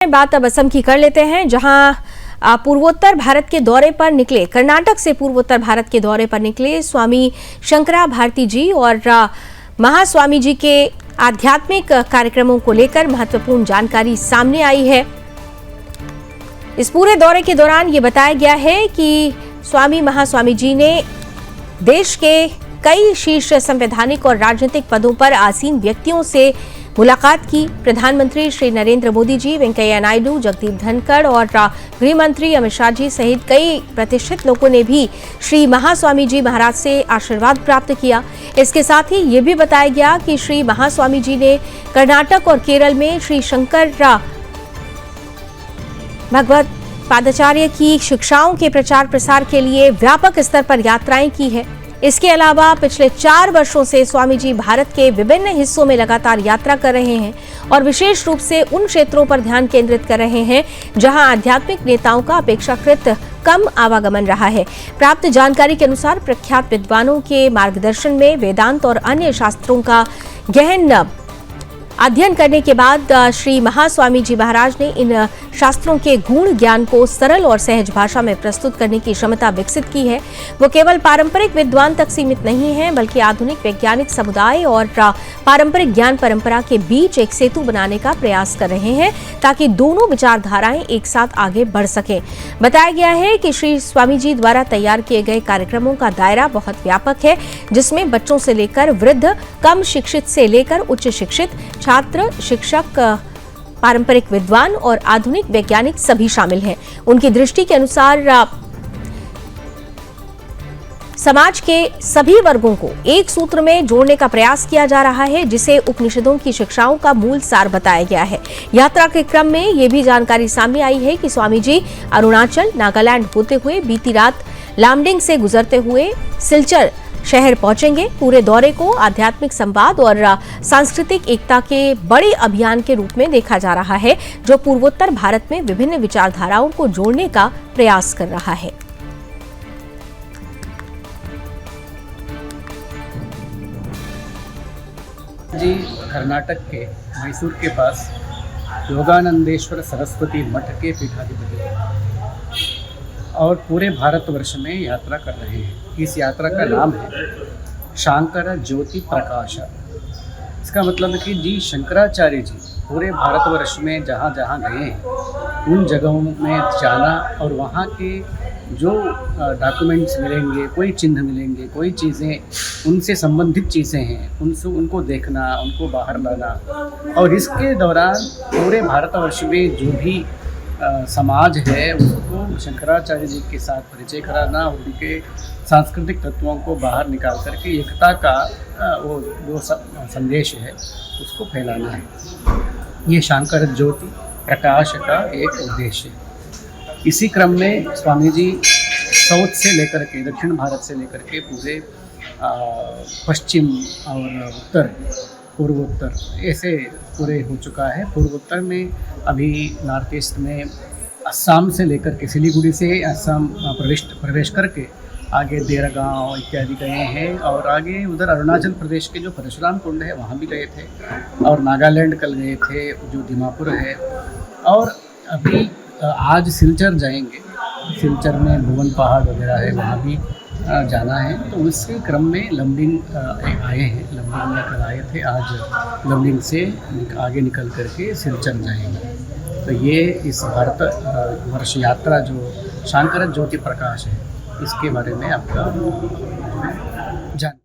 बात अब असम की कर लेते हैं, जहां पूर्वोत्तर भारत के दौरे पर निकले, कर्नाटक से पूर्वोत्तर भारत के दौरे पर निकले स्वामी शंकरा भारती जी और महास्वामी जी के आध्यात्मिक कार्यक्रमों को लेकर महत्वपूर्ण जानकारी सामने आई है। इस पूरे दौरे के दौरान ये बताया गया है कि महास्वामी जी ने देश के कई शीर्ष संवैधानिक और राजनीतिक पदों पर आसीन व्यक्तियों से मुलाकात की। प्रधानमंत्री श्री नरेंद्र मोदी जी, वेंकैया नायडू, जगदीप धनखड़ और गृह मंत्री अमित शाह जी सहित कई प्रतिष्ठित लोगों ने भी श्री महास्वामी जी महाराज से आशीर्वाद प्राप्त किया। इसके साथ ही ये भी बताया गया कि श्री महास्वामी जी ने कर्नाटक और केरल में श्री शंकर भगवत पादाचार्य की शिक्षाओं के प्रचार प्रसार के लिए व्यापक स्तर पर यात्राएं की है। इसके अलावा पिछले 4 वर्षों से स्वामी जी भारत के विभिन्न हिस्सों में लगातार यात्रा कर रहे हैं और विशेष रूप से उन क्षेत्रों पर ध्यान केंद्रित कर रहे हैं जहां आध्यात्मिक नेताओं का अपेक्षाकृत कम आवागमन रहा है। प्राप्त जानकारी के अनुसार प्रख्यात विद्वानों के मार्गदर्शन में वेदांत और अन्य शास्त्रों का गहन अध्ययन करने के बाद श्री महास्वामी जी महाराज ने इन शास्त्रों के गूढ़ ज्ञान को सरल और सहज भाषा में प्रस्तुत करने की क्षमता विकसित की है। वो केवल पारंपरिक विद्वान तक सीमित नहीं हैं, बल्कि आधुनिक वैज्ञानिक समुदाय और पारंपरिक ज्ञान परंपरा के बीच एक सेतु बनाने का प्रयास कर रहे हैं, ताकि दोनों विचारधाराएं एक साथ आगे बढ़ सकें। बताया गया है कि श्री स्वामी जी द्वारा तैयार किए गए कार्यक्रमों का दायरा बहुत व्यापक है, जिसमें बच्चों से लेकर वृद्ध, कम शिक्षित से लेकर उच्च शिक्षित, छात्र, शिक्षक, पारंपरिक विद्वान और आधुनिक वैज्ञानिक सभी शामिल हैं। उनकी दृष्टि के अनुसार समाज के सभी वर्गों को एक सूत्र में जोड़ने का प्रयास किया जा रहा है, जिसे उपनिषदों की शिक्षाओं का मूल सार बताया गया है। यात्रा के क्रम में यह भी जानकारी सामने आई है कि स्वामी जी अरुणाचल, नागालैंड होते हुए बीती रात लामडिंग से गुजरते हुए सिलचर शहर पहुंचेंगे। पूरे दौरे को आध्यात्मिक संवाद और सांस्कृतिक एकता के बड़े अभियान के रूप में देखा जा रहा है, जो पूर्वोत्तर भारत में विभिन्न विचारधाराओं को जोड़ने का प्रयास कर रहा है। जी कर्नाटक के मैसूर के पास योगानंदेश्वर सरस्वती मठ के पीठाधिपति हैं और पूरे भारतवर्ष में यात्रा कर रहे हैं। इस यात्रा का नाम है शांकर ज्योति प्रकाश। इसका मतलब है कि जी शंकराचार्य जी पूरे भारतवर्ष में जहाँ जहाँ गए हैं उन जगहों में जाना और वहाँ के जो डॉक्यूमेंट्स मिलेंगे, कोई चिन्ह मिलेंगे, कोई चीज़ें उनसे संबंधित चीज़ें हैं, उनको देखना, उनको बाहर लाना और इसके दौरान पूरे भारतवर्ष में जो भी समाज है उसको शंकराचार्य जी के साथ परिचय कराना और उनके सांस्कृतिक तत्वों को बाहर निकाल करके एकता का वो संदेश है उसको फैलाना है। ये शंकर ज्योति प्रकाश का एक उद्देश्य है। इसी क्रम में स्वामी जी साउथ से लेकर के दक्षिण भारत से लेकर के पूरे पश्चिम और उत्तर, पूर्वोत्तर ऐसे पूरे हो चुका है। पूर्वोत्तर में अभी नॉर्थ ईस्ट में असम से लेकर के सिलीगुड़ी से असम प्रवेश करके आगे देहरागांव इत्यादि गए हैं और आगे उधर अरुणाचल प्रदेश के जो परशुराम कुंड है वहाँ भी गए थे और नागालैंड कल गए थे जो दीमापुर है और अभी आज सिलचर जाएंगे। सिलचर में भुवन पहाड़ वगैरह है, वहाँ भी जाना है। तो उसके क्रम में लमडिंग आए हैं। लमडिंग में कल आए थे, आज लमडिंग से आगे निकल करके सिलचर जाएंगे। तो ये इस भारत वर्ष यात्रा जो शंकर ज्योति प्रकाश है इसके बारे में आपका जान